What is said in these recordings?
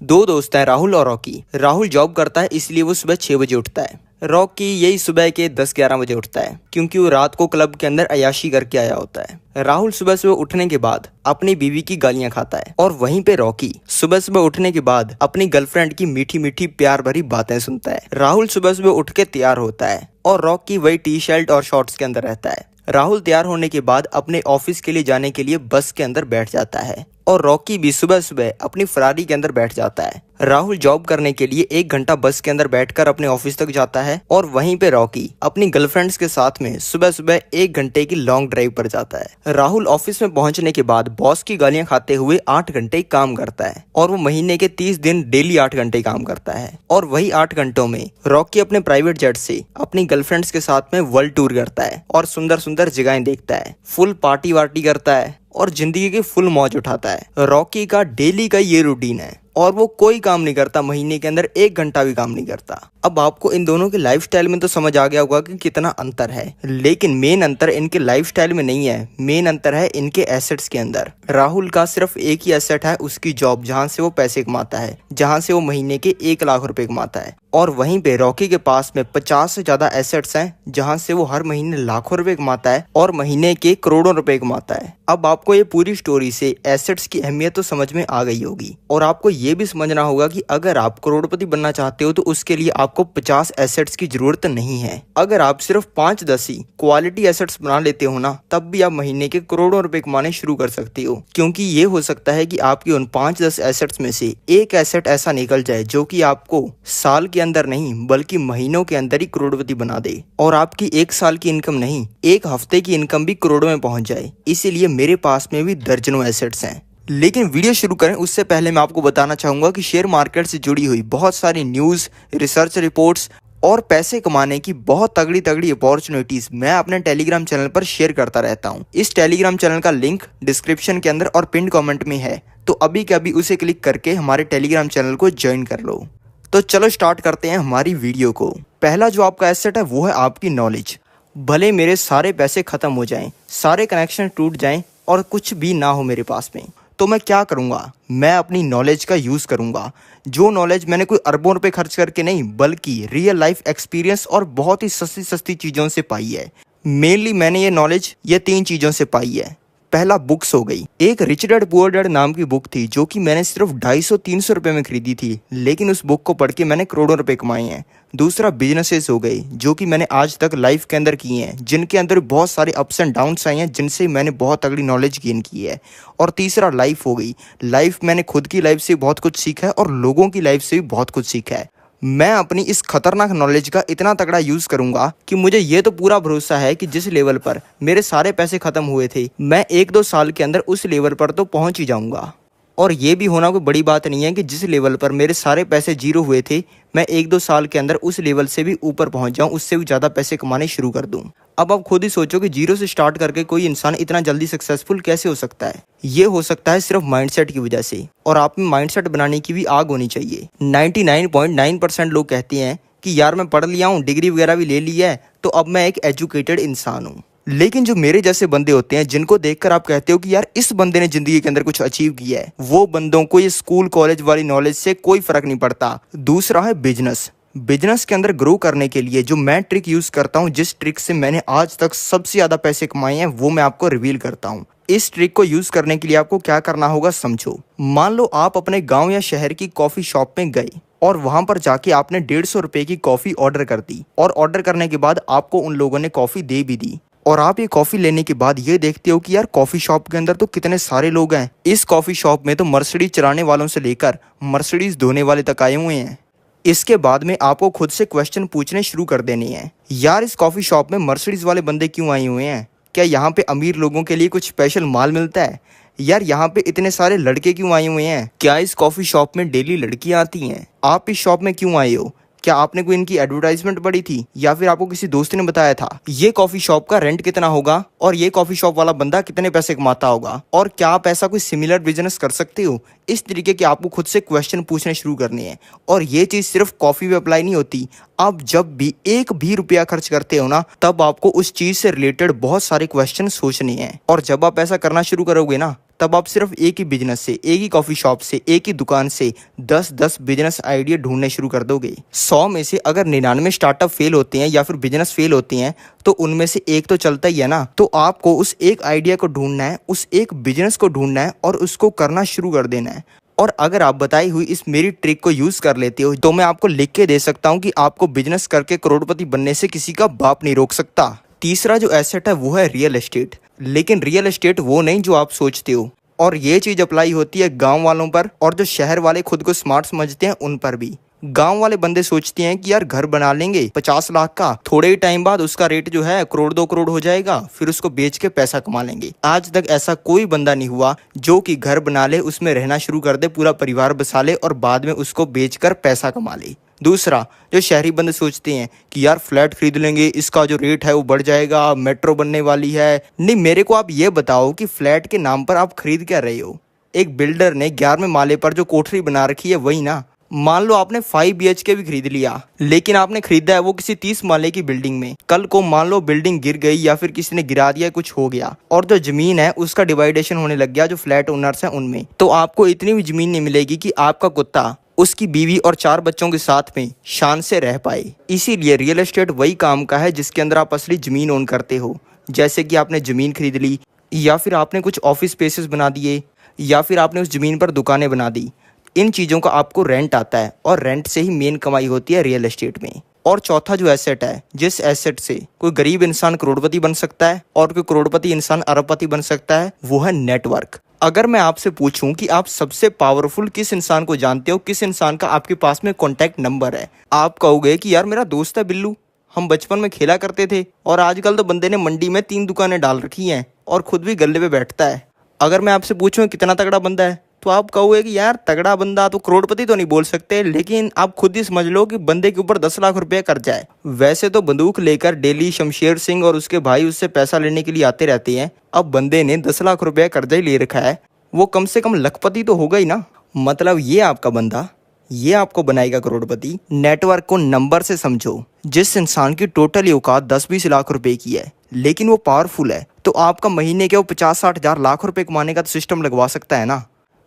दो दोस्त हैं, राहुल और रॉकी। राहुल जॉब करता है इसलिए वो सुबह 6 बजे उठता है। रॉकी यही सुबह के 10-11 बजे उठता है क्योंकि वो रात को क्लब के अंदर अय्याशी करके आया होता है। राहुल सुबह सुबह उठने के बाद अपनी बीवी की गालियां खाता है और वहीं पे रॉकी सुबह सुबह उठने के बाद अपनी गर्लफ्रेंड की मीठी मीठी प्यार भरी बातें सुनता है। राहुल सुबह सुबह उठ के तैयार होता है और रॉकी वही टी शर्ट और शॉर्ट्स के अंदर रहता है। राहुल तैयार होने के बाद अपने ऑफिस के लिए जाने के लिए बस के अंदर बैठ जाता है और रॉकी भी सुबह सुबह अपनी फरारी के अंदर बैठ जाता है। राहुल जॉब करने के लिए 1 घंटा बस के अंदर बैठकर अपने ऑफिस तक जाता है और वहीं पे रॉकी अपनी गर्लफ्रेंड्स के साथ में सुबह सुबह 1 घंटे की लॉन्ग ड्राइव पर जाता है। राहुल ऑफिस में पहुंचने के बाद बॉस की गालियां खाते हुए 8 घंटे काम करता है और वो महीने के 30 दिन डेली 8 घंटे काम करता है। और वही 8 घंटों में रॉकी अपने प्राइवेट जेट से अपनी गर्लफ्रेंड्स के साथ में वर्ल्ड टूर करता है और सुंदर सुंदर जगहें देखता है, फुल पार्टी वार्टी करता है और जिंदगी की फुल मौज उठाता है। रॉकी का डेली का ये रूटीन है और वो कोई काम नहीं करता, महीने के अंदर 1 घंटा भी काम नहीं करता। अब आपको इन दोनों के लाइफस्टाइल में तो समझ आ गया होगा कि कितना अंतर है, लेकिन मेन अंतर इनके लाइफस्टाइल में नहीं है, मेन अंतर है इनके एसेट्स के अंदर। राहुल का सिर्फ एक ही एसेट है, उसकी जॉब, जहां से वो पैसे कमाता है, जहां से वो महीने के 1 लाख रुपए कमाता है। और वहीं पे रॉकी के पास में 50 से ज्यादा एसेट्स हैं, जहां से वो हर महीने लाखों रुपए कमाता है और महीने के करोड़ों रुपए कमाता है। अब आपको ये पूरी स्टोरी से एसेट्स की अहमियत तो समझ में आ गई होगी और आपको ये भी समझना होगा कि अगर आप करोड़पति बनना चाहते हो तो उसके लिए आपको 50 एसेट्स की जरूरत नहीं है। अगर आप सिर्फ 5-10 ही क्वालिटी एसेट्स बना लेते हो ना, तब भी आप महीने के करोड़ों रुपए कमाने शुरू कर सकते हो। क्योंकि ये हो सकता है कि आपके उन 5-10 एसेट्स में से एक एसेट ऐसा निकल जाए जो कि आपको साल के अंदर नहीं बल्कि महीनों के अंदर ही करोड़पति बना दे और आपकी 1 साल की इनकम नहीं, 1 हफ्ते की इनकम भी करोड़ों में पहुंच जाए। इसीलिए मेरे पास में भी दर्जनों एसेट्स हैं। लेकिन वीडियो शुरू करें उससे पहले मैं आपको बताना चाहूंगा कि शेयर मार्केट से जुड़ी हुई बहुत सारी न्यूज़, रिसर्च रिपोर्ट्स और पैसे कमाने की बहुत तगड़ी तगड़ी अपॉर्चुनिटीज मैं अपने टेलीग्राम चैनल पर शेयर करता रहता हूं। इस टेलीग्राम चैनल का लिंक डिस्क्रिप्शन के अंदर और पिन कमेंट में है, तो अभी के अभी उसे क्लिक करके हमारे टेलीग्राम चैनल को ज्वाइन कर लो। तो चलो स्टार्ट करते हैं हमारी वीडियो को। पहला जो आपका एसेट है वो है आपकी नॉलेज। भले मेरे सारे पैसे खत्म हो जाएं, सारे कनेक्शन टूट जाएं और कुछ भी ना हो मेरे पास में, तो मैं क्या करूंगा? मैं अपनी नॉलेज का यूज करूंगा। जो नॉलेज मैंने कोई अरबों रुपए खर्च करके नहीं बल्कि रियल लाइफ एक्सपीरियंस और बहुत ही सस्ती सस्ती चीजों से पाई है। मेनली मैंने ये नॉलेज ये 3 चीजों से पाई है। पहला बुक्स हो गई। एक रिच डैड पुअर डैड नाम की बुक थी जो कि मैंने सिर्फ 250-300 रुपए में खरीदी थी, लेकिन उस बुक को पढ़ के मैंने करोड़ों रुपए कमाए हैं। दूसरा बिजनेसेस हो गए जो कि मैंने आज तक लाइफ के अंदर किए हैं, जिनके अंदर बहुत सारे अप्स एंड डाउन्स आए हैं, जिनसे मैंने बहुत तगड़ी नॉलेज गेन की है। और तीसरा लाइफ हो गई। लाइफ मैंने खुद की लाइफ से बहुत कुछ सीखा है और लोगों की लाइफ से भी बहुत कुछ सीखा है। मैं अपनी इस खतरनाक नॉलेज का इतना तगड़ा यूज करूंगा कि मुझे ये तो पूरा भरोसा है कि जिस लेवल पर मेरे सारे पैसे खत्म हुए थे, मैं 1-2 साल के अंदर उस लेवल पर तो पहुंच ही जाऊंगा। और ये भी होना कोई बड़ी बात नहीं है कि जिस लेवल पर मेरे सारे पैसे 0 हुए थे, मैं 1-2 साल के अंदर उस लेवल से भी ऊपर पहुंच जाऊं, उससे भी ज़्यादा पैसे कमाने शुरू कर दूं। अब आप खुद ही सोचो कि 0 से स्टार्ट करके कोई इंसान इतना जल्दी सक्सेसफुल कैसे हो सकता है? ये हो सकता है सिर्फ माइंडसेट की वजह से, और आप में माइंडसेट बनाने की भी आग होनी चाहिए। 99.9% लोग कहते हैं कि यार मैं पढ़ लिया हूँ, डिग्री वगैरह भी ले ली है, तो अब मैं एक एजुकेटेड इंसान हूँ। लेकिन जो मेरे जैसे बंदे होते हैं जिनको देखकर आप कहते हो कि यार इस बंदे ने जिंदगी के अंदर कुछ अचीव किया है, वो बंदों को ये स्कूल कॉलेज वाली नॉलेज से कोई फर्क नहीं पड़ता। दूसरा है बिजनेस। बिजनेस के अंदर ग्रो करने के लिए जो मैं ट्रिक यूज करता हूँ, जिस ट्रिक से मैंने आज तक सबसे ज्यादा पैसे कमाए हैं, वो मैं आपको रिवील करता हूँ। इस ट्रिक को यूज करने के लिए आपको क्या करना होगा समझो। मान लो आप अपने गाँव या शहर की कॉफी शॉप में गए और वहां पर जाके आपने 150 रुपए की कॉफी ऑर्डर कर दी, और ऑर्डर करने के बाद आपको उन लोगों ने कॉफी दे भी दी, और आप ये कॉफी लेने के बाद ये देखते हो कि यार कॉफी शॉप के अंदर तो कितने सारे लोग हैं। इस कॉफी शॉप में तो मर्सिडीज चलाने वालों से लेकर मर्सिडीज धोने वाले तक आए हुए हैं। इसके बाद में आपको खुद से क्वेश्चन पूछने शुरू कर देने हैं। यार इस कॉफी शॉप में मर्सिडीज वाले बंदे क्यों आए हुए हैं? क्या यहाँ पे अमीर लोगों के लिए कुछ स्पेशल माल मिलता है? यार यहाँ पे इतने सारे लड़के क्यों आए हुए हैं? क्या इस कॉफी शॉप में डेली लड़कियां आती हैं? आप इस शॉप में क्यों आए हो? क्या आपने कोई इनकी एडवर्टाइजमेंट पढ़ी थी या फिर आपको किसी दोस्त ने बताया था? ये कॉफी शॉप का रेंट कितना होगा और ये कॉफी शॉप वाला बंदा कितने पैसे कमाता होगा, और क्या आप ऐसा कोई सिमिलर बिजनेस कर सकते हो? इस तरीके के आपको खुद से क्वेश्चन पूछने शुरू करने हैं। और ये चीज सिर्फ कॉफी पे अप्लाई नहीं होती। आप जब भी 1 भी रुपया खर्च करते हो ना, तब आपको उस चीज से रिलेटेड बहुत सारे क्वेश्चन सोचने हैं। और जब आप ऐसा करना शुरू करोगे ना, तब आप सिर्फ एक ही बिजनेस से, एक ही कॉफी शॉप से, एक ही दुकान से 10-10 बिजनेस आइडिया ढूंढने शुरू कर दोगे। 100 में से अगर 99 स्टार्टअप फेल होते हैं या फिर बिजनेस फेल होते हैं तो उनमें से एक तो चलता ही है ना। तो आपको उस एक आइडिया को ढूंढना है, उस एक बिजनेस को ढूंढना है और उसको करना शुरू कर देना है। और अगर आप बताई हुई इस मेरी ट्रिक को यूज कर लेते हो तो मैं आपको लिख के दे सकता हूँ कि आपको बिजनेस करके करोड़पति बनने से किसी का बाप नहीं रोक सकता। तीसरा जो एसेट है वो है रियल एस्टेट। लेकिन रियल एस्टेट वो नहीं जो आप सोचते हो, और ये चीज अप्लाई होती है गांव वालों पर, और जो शहर वाले खुद को स्मार्ट समझते हैं उन पर भी। गांव वाले बंदे सोचते हैं कि यार घर बना लेंगे 50 लाख का, थोड़े ही टाइम बाद उसका रेट जो है करोड़ 2 करोड़ हो जाएगा, फिर उसको बेच के पैसा कमा लेंगे। आज तक ऐसा कोई बंदा नहीं हुआ जो कि घर बना ले, उसमें रहना शुरू कर दे, पूरा परिवार बसा ले और बाद में उसको बेचकर पैसा कमा ले। दूसरा, जो शहरी बंदे सोचते हैं कि यार फ्लैट खरीद लेंगे, इसका जो रेट है वो बढ़ जाएगा, मेट्रो बनने वाली है। नहीं, मेरे को आप ये बताओ कि फ्लैट के नाम पर आप खरीद क्या रहे हो? एक बिल्डर ने 11वें माले पर जो कोठरी बना रखी है वही ना। मान लो आपने 5 BHK भी खरीद लिया, लेकिन आपने खरीदा है वो किसी 30 माले की बिल्डिंग में। कल को मान लो बिल्डिंग गिर गई या फिर किसी ने गिरा दिया, कुछ हो गया और जो जमीन है उसका डिवाइडेशन होने लग गया जो फ्लैट ओनर्स हैं उनमें, तो आपको इतनी भी जमीन नहीं मिलेगी कि आपका कुत्ता उसकी बीवी और 4 बच्चों के साथ में शान से रह पाए। इसीलिए रियल एस्टेट वही काम का है जिसके अंदर आप असली जमीन ओन करते हो। जैसे कि आपने जमीन खरीद ली, या फिर आपने कुछ ऑफिस स्पेसेस बना दिए, या फिर आपने उस जमीन पर दुकानें बना दी। इन चीज़ों का आपको रेंट आता है और रेंट से ही मेन कमाई होती है रियल एस्टेट में। और चौथा जो एसेट है, जिस एसेट से कोई गरीब इंसान करोड़पति बन सकता है और कोई करोड़पति इंसान अरबपति बन सकता है, वो है नेटवर्क। अगर मैं आपसे पूछूं कि आप सबसे पावरफुल किस इंसान को जानते हो, किस इंसान का आपके पास में कॉन्टैक्ट नंबर है, आप कहोगे कि यार मेरा दोस्त है बिल्लू, हम बचपन में खेला करते थे और आजकल तो बंदे ने मंडी में 3 दुकानें डाल रखी हैं और खुद भी गल्ले पे बैठता है। अगर मैं आपसे पूछूं कितना तगड़ा बंदा है तो आप कहोगे कि यार तगड़ा बंदा तो करोड़पति तो नहीं बोल सकते, लेकिन आप खुद ही समझ लो कि बंदे के ऊपर 10 लाख रुपए कर्जा है। वैसे तो बंदूक लेकर डेली शमशेर सिंह और उसके भाई उससे पैसा लेने के लिए आते रहते हैं। अब बंदे ने 10 लाख रुपए कर्जा ही ले रखा है, वो कम से कम लखपति तो होगा ही ना। मतलब ये आपका बंदा, ये आपको बनाएगा करोड़पति। नेटवर्क को नंबर से समझो। जिस इंसान की टोटल औकात 10-20 लाख रुपए की है लेकिन वो पावरफुल है, तो आपका महीने के वो 50-60 हजार लाख रुपए कमाने का तो सिस्टम लगवा सकता है ना।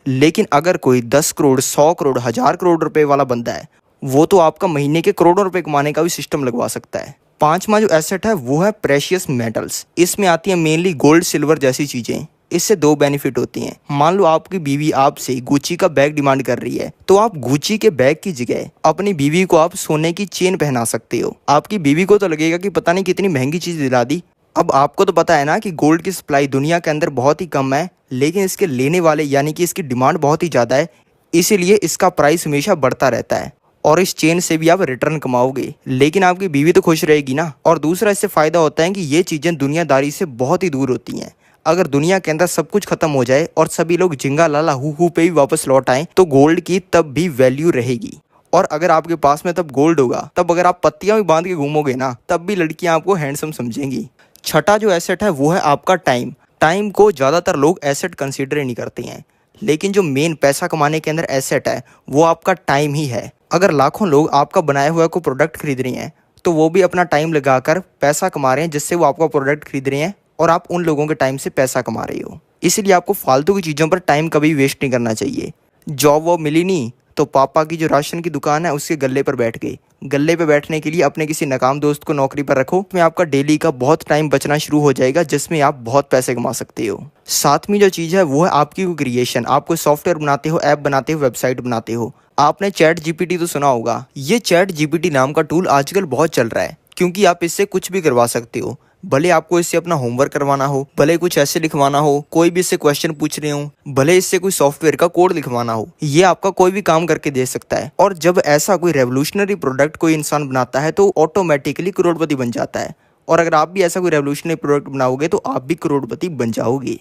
लेकिन अगर कोई 10 करोड़, 100 करोड़, 1000 करोड़ रुपए वाला बंदा है, वो तो आपका महीने के करोड़ों रुपए कमाने का भी सिस्टम लगवा सकता है। पांचवा जो एसेट है वो है प्रेशियस मेटल्स। इसमें आती है मेनली गोल्ड, सिल्वर जैसी चीजें। इससे 2 बेनिफिट होती हैं। मान लो आपकी बीवी आपसे गुच्ची का बैग डिमांड कर रही है, तो आप गुच्ची के बैग की जगह अपनी बीवी को आप सोने की चेन पहना सकते हो। आपकी बीवी को तो लगेगा कि पता नहीं कितनी महंगी चीज दिला दी। अब आपको तो पता है ना कि गोल्ड की सप्लाई दुनिया के अंदर बहुत ही कम है, लेकिन इसके लेने वाले यानी कि इसकी डिमांड बहुत ही ज़्यादा है, इसीलिए इसका प्राइस हमेशा बढ़ता रहता है। और इस चेन से भी आप रिटर्न कमाओगे, लेकिन आपकी बीवी तो खुश रहेगी ना। और दूसरा इससे फ़ायदा होता है कि ये चीज़ें दुनियादारी से बहुत ही दूर होती हैं। अगर दुनिया के अंदर सब कुछ खत्म हो जाए और सभी लोग झिंगा लाला हु पे भी वापस लौट आए, तो गोल्ड की तब भी वैल्यू रहेगी। और अगर आपके पास में तब गोल्ड होगा, तब अगर आप पत्तियां भी बांध के घूमोगे ना, तब भी लड़कियां आपको हैंडसम समझेंगी। छठा जो एसेट है वो है आपका टाइम। टाइम को ज़्यादातर लोग एसेट कंसीडर ही नहीं करते हैं, लेकिन जो मेन पैसा कमाने के अंदर एसेट है वो आपका टाइम ही है। अगर लाखों लोग आपका बनाया हुआ कोई प्रोडक्ट खरीद रहे हैं, तो वो भी अपना टाइम लगाकर पैसा कमा रहे हैं, जिससे वो आपका प्रोडक्ट खरीद रहे हैं और आप उन लोगों के टाइम से पैसा कमा रहे हो। इसलिए आपको फालतू की चीज़ों पर टाइम कभी वेस्ट नहीं करना चाहिए। जॉब वॉब मिली नहीं तो पापा की जो राशन की दुकान है उसके गल्ले पर बैठ गए। गल्ले पे बैठने के लिए अपने किसी नाकाम दोस्त को नौकरी पर रखो, उसमें आपका डेली का बहुत टाइम बचना शुरू हो जाएगा, जिसमें आप बहुत पैसे कमा सकते हो। सातवीं जो चीज़ है वो है आपकी क्रिएशन। आप कोई सॉफ्टवेयर बनाते हो, ऐप बनाते हो, वेबसाइट बनाते हो। आपने चैट जीपीटी तो सुना होगा। ये चैट जीपीटी नाम का टूल आजकल बहुत चल रहा है, क्योंकि आप इससे कुछ भी करवा सकते हो। भले आपको इससे अपना होमवर्क करवाना हो, भले कुछ ऐसे लिखवाना हो, कोई भी इससे क्वेश्चन पूछ रहे हो, भले इससे कोई सॉफ्टवेयर का कोड लिखवाना हो, ये आपका कोई भी काम करके दे सकता है। और जब ऐसा कोई रेवोल्यूशनरी प्रोडक्ट कोई इंसान बनाता है तो ऑटोमेटिकली करोड़पति बन जाता है। और अगर आप भी ऐसा कोई रेवोल्यूशनरी प्रोडक्ट बनाओगे तो आप भी करोड़पति बन जाओगे।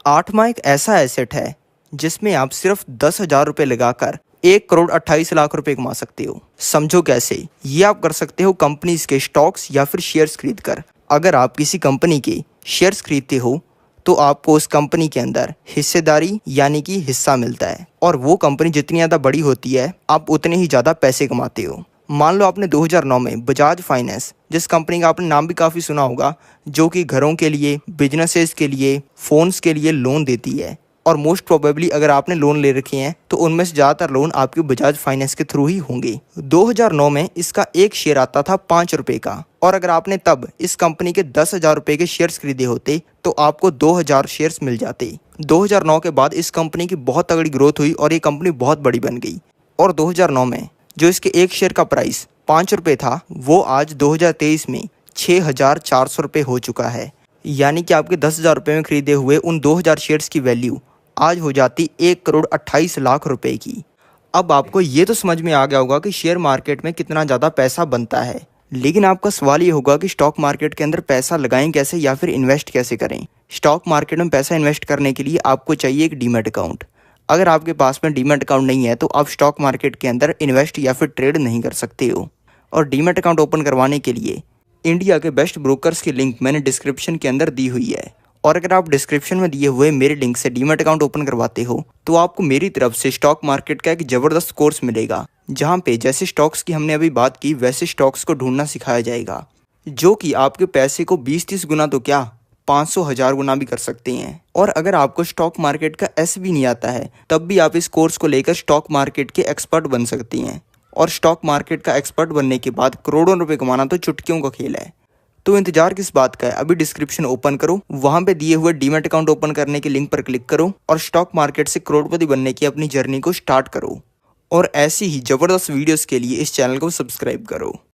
आठवां एक ऐसा एसेट है जिसमें आप सिर्फ 10,000 रुपये लगाकर 1,28,00,000 रुपए कमा सकते हो। समझो कैसे। ये आप कर सकते हो कंपनीज के स्टॉक्स या फिर शेयर्स खरीद कर। अगर आप किसी कंपनी के शेयर्स खरीदते हो तो आपको उस कंपनी के अंदर हिस्सेदारी यानी कि हिस्सा मिलता है, और वो कंपनी जितनी ज़्यादा बड़ी होती है आप उतने ही ज़्यादा पैसे कमाते हो। मान लो आपने 2009 में बजाज फाइनेंस, जिस कंपनी का आपने नाम भी काफ़ी सुना होगा, जो कि घरों के लिए, बिजनेसेस के लिए, फ़ोन्स के लिए लोन देती है, और मोस्ट प्रोबेबली अगर आपने लोन ले रखे हैं तो उनमें से ज़्यादातर लोन आपके बजाज फाइनेंस के थ्रू ही होंगे। 2009 में इसका एक शेयर आता था 5 रुपये का, और अगर आपने तब इस कंपनी के 10,000 रुपये के शेयर्स खरीदे होते तो आपको 2,000 शेयर्स मिल जाते। 2009 के बाद इस कंपनी की बहुत तगड़ी ग्रोथ हुई और ये कंपनी बहुत बड़ी बन गई, और 2009 में जो इसके एक शेयर का प्राइस 5 रुपये था वो आज 2023 में 6,400 रुपये हो चुका है। यानी कि आपके 10,000 रुपये में खरीदे हुए उन 2,000 शेयर्स की वैल्यू आज हो जाती 1,28,00,000 रुपए की। अब आपको ये तो समझ में आ गया होगा कि शेयर मार्केट में कितना ज़्यादा पैसा बनता है, लेकिन आपका सवाल ये होगा कि स्टॉक मार्केट के अंदर पैसा लगाएं कैसे या फिर इन्वेस्ट कैसे करें। स्टॉक मार्केट में पैसा इन्वेस्ट करने के लिए आपको चाहिए एक डीमैट अकाउंट। अगर आपके पास में डीमैट अकाउंट नहीं है तो आप स्टॉक मार्केट के अंदर इन्वेस्ट या फिर ट्रेड नहीं कर सकते हो। और डीमैट अकाउंट ओपन करवाने के लिए इंडिया के बेस्ट ब्रोकर्स की लिंक मैंने डिस्क्रिप्शन के अंदर दी हुई है, और अगर आप डिस्क्रिप्शन में दिए हुए मेरे लिंक से डीमैट अकाउंट ओपन करवाते हो तो आपको मेरी तरफ से स्टॉक मार्केट का एक ज़बरदस्त कोर्स मिलेगा, जहां पे जैसे स्टॉक्स की हमने अभी बात की वैसे स्टॉक्स को ढूंढना सिखाया जाएगा, जो कि आपके पैसे को 20-30 गुना तो क्या 500,000 गुना भी कर सकते हैं। और अगर आपको स्टॉक मार्केट का एस भी नहीं आता है तब भी आप इस कोर्स को लेकर स्टॉक मार्केट के एक्सपर्ट बन सकती हैं, और स्टॉक मार्केट का एक्सपर्ट बनने के बाद करोड़ों रुपए कमाना तो चुटकियों का खेल है। तो इंतजार किस बात का है, अभी डिस्क्रिप्शन ओपन करो, वहां पे दिए हुए डीमैट अकाउंट ओपन करने के लिंक पर क्लिक करो और स्टॉक मार्केट से करोड़पति बनने की अपनी जर्नी को स्टार्ट करो। और ऐसी ही जबरदस्त वीडियोस के लिए इस चैनल को सब्सक्राइब करो।